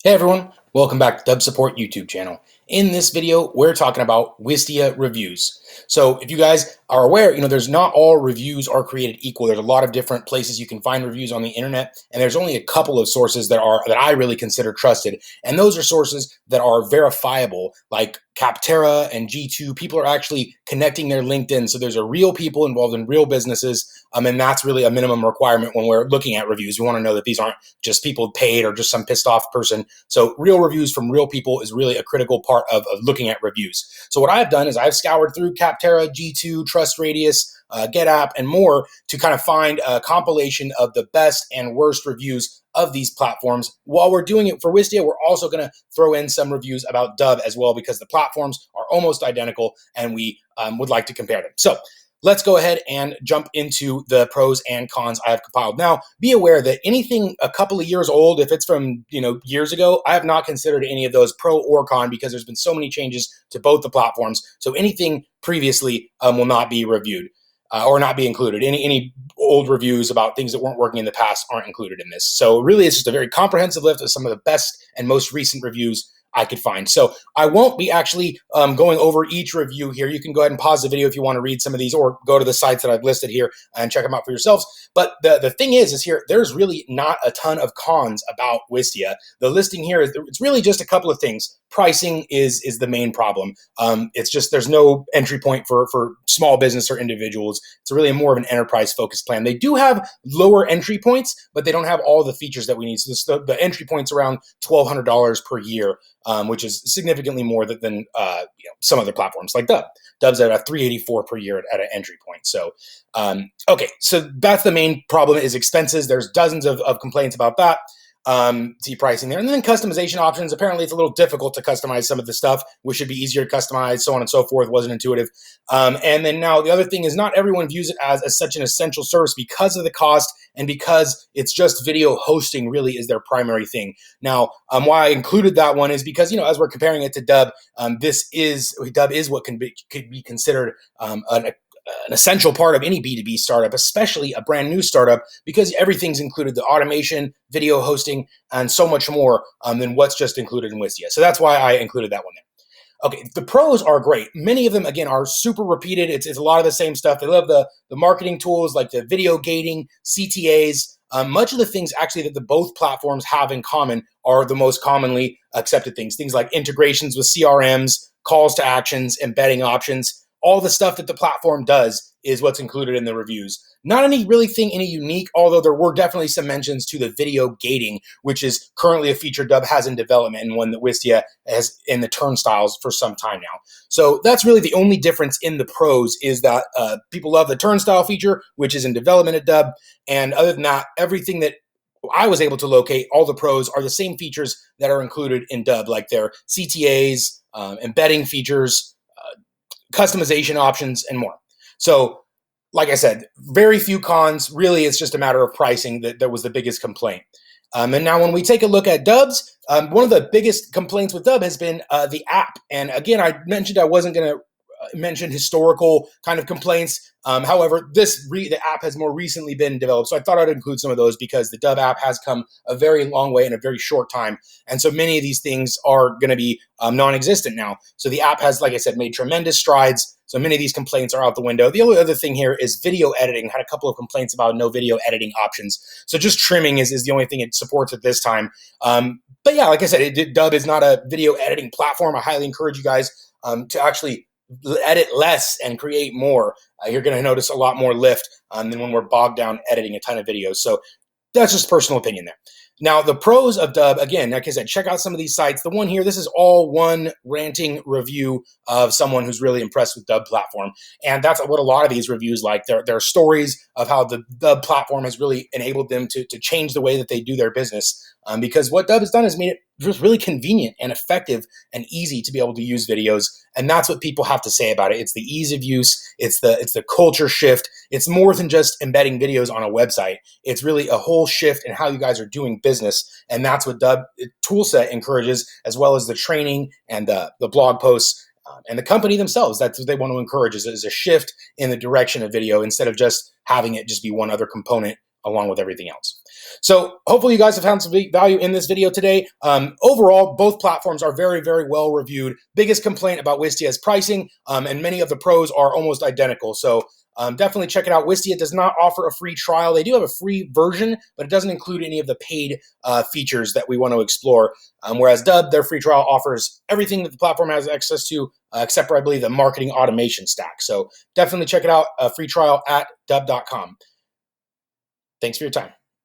Hey everyone, welcome back to Dubb Support YouTube channel. In this video, we're talking about Wistia Reviews. So if you guys are aware, there's not all reviews are created equal. There's a lot of different places you can find reviews on the internet, and there's only a couple of sources that I really consider trusted. And those are sources that are verifiable, like Capterra and G2. People are actually connecting their LinkedIn. So there's a real people involved in real businesses. And that's really a minimum requirement when we're looking at reviews. We want to know that these aren't just people paid or just some pissed off person. So real reviews from real people is really a critical part of looking at reviews. So what I've done is I've scoured through Capterra, G2, Trust Radius, GetApp, and more to kind of find a compilation of the best and worst reviews of these platforms. While we're doing it for Wistia, we're also going to throw in some reviews about Dubb as well, because the platforms are almost identical and we would like to compare them. So let's go ahead and jump into the pros and cons I have compiled. Now, be aware that anything a couple of years old, if it's from years ago, I have not considered any of those pro or con because there's been so many changes to both the platforms. So anything previously will not be reviewed or not be included. Any old reviews about things that weren't working in the past aren't included in this. So really, it's just a very comprehensive list of some of the best and most recent reviews I could find. So I won't be actually going over each review here. You can go ahead and pause the video if you want to read some of these, or go to the sites that I've listed here and check them out for yourselves. But the thing is here, there's really not a ton of cons about Wistia. The listing here it's really just a couple of things. Pricing is the main problem. It's just there's no entry point for small business or individuals. It's really more of an enterprise focused plan. They do have lower entry points, but they don't have all the features that we need. So the entry point's around $1,200 per year. Which is significantly more than some other platforms like Dubb. Dubb's at a $384 per year at an entry point. So, okay, so that's the main problem is expenses. There's dozens of complaints about that. See pricing there. And then customization options. Apparently, it's a little difficult to customize some of the stuff, which should be easier to customize, so on and so forth. Wasn't intuitive. And then now the other thing is not everyone views it as such an essential service because of the cost and because it's just video hosting really is their primary thing. Now, why I included that one is because, as we're comparing it to Dubb, Dubb is what could be considered an essential part of any B2B startup, especially a brand new startup, because everything's included, the automation, video hosting, and so much more than what's just included in Wistia. So that's why I included that one there. Okay, the pros are great. Many of them, again, are super repeated. It's a lot of the same stuff. They love the marketing tools like the video gating, CTAs. Much of the things actually that the both platforms have in common are the most commonly accepted things. Things like integrations with CRMs, calls to actions, embedding options. All the stuff that the platform does is what's included in the reviews. Not any unique, although there were definitely some mentions to the video gating, which is currently a feature Dubb has in development and one that Wistia has in the turnstiles for some time now. So that's really the only difference in the pros is that people love the turnstile feature, which is in development at Dubb. And other than that, everything that I was able to locate, all the pros are the same features that are included in Dubb, like their CTAs, embedding features, customization options, and more. So, like I said, very few cons. Really, it's just a matter of pricing that was the biggest complaint. And now when we take a look at Dubb's, one of the biggest complaints with Dubb has been the app. And again, I mentioned I wasn't going to mention historical kind of complaints. However, the app has more recently been developed. So I thought I'd include some of those because the Dubb app has come a very long way in a very short time. And so many of these things are going to be non-existent now. So the app has, like I said, made tremendous strides. So many of these complaints are out the window. The only other thing here is video editing. Had a couple of complaints about no video editing options. So just trimming is the only thing it supports at this time. But yeah, like I said, Dubb is not a video editing platform. I highly encourage you guys to actually edit less and create more. You're going to notice a lot more lift than when we're bogged down editing a ton of videos. So that's just personal opinion there. Now, the pros of Dubb, again, like I said, check out some of these sites. The one here, this is all one ranting review of someone who's really impressed with Dubb platform. And that's what a lot of these reviews like. There are stories of how the Dubb platform has really enabled them to change the way that they do their business. Because what Dubb has done is made it just really convenient and effective and easy to be able to use videos. And that's what people have to say about it. It's the ease of use. It's the culture shift. It's more than just embedding videos on a website. It's really a whole shift in how you guys are doing business. And that's what Dubb toolset encourages, as well as the training and the blog posts and the company themselves. That's what they want to encourage is a shift in the direction of video instead of just having it just be one other component along with everything else. So hopefully you guys have found some value in this video today. Overall, both platforms are very, very well reviewed. Biggest complaint about Wistia is pricing, and many of the pros are almost identical. So definitely check it out. Wistia does not offer a free trial. They do have a free version, but it doesn't include any of the paid features that we want to explore. Whereas Dubb, their free trial offers everything that the platform has access to, except for, I believe, the marketing automation stack. So definitely check it out, a free trial at dubb.com. Thanks for your time.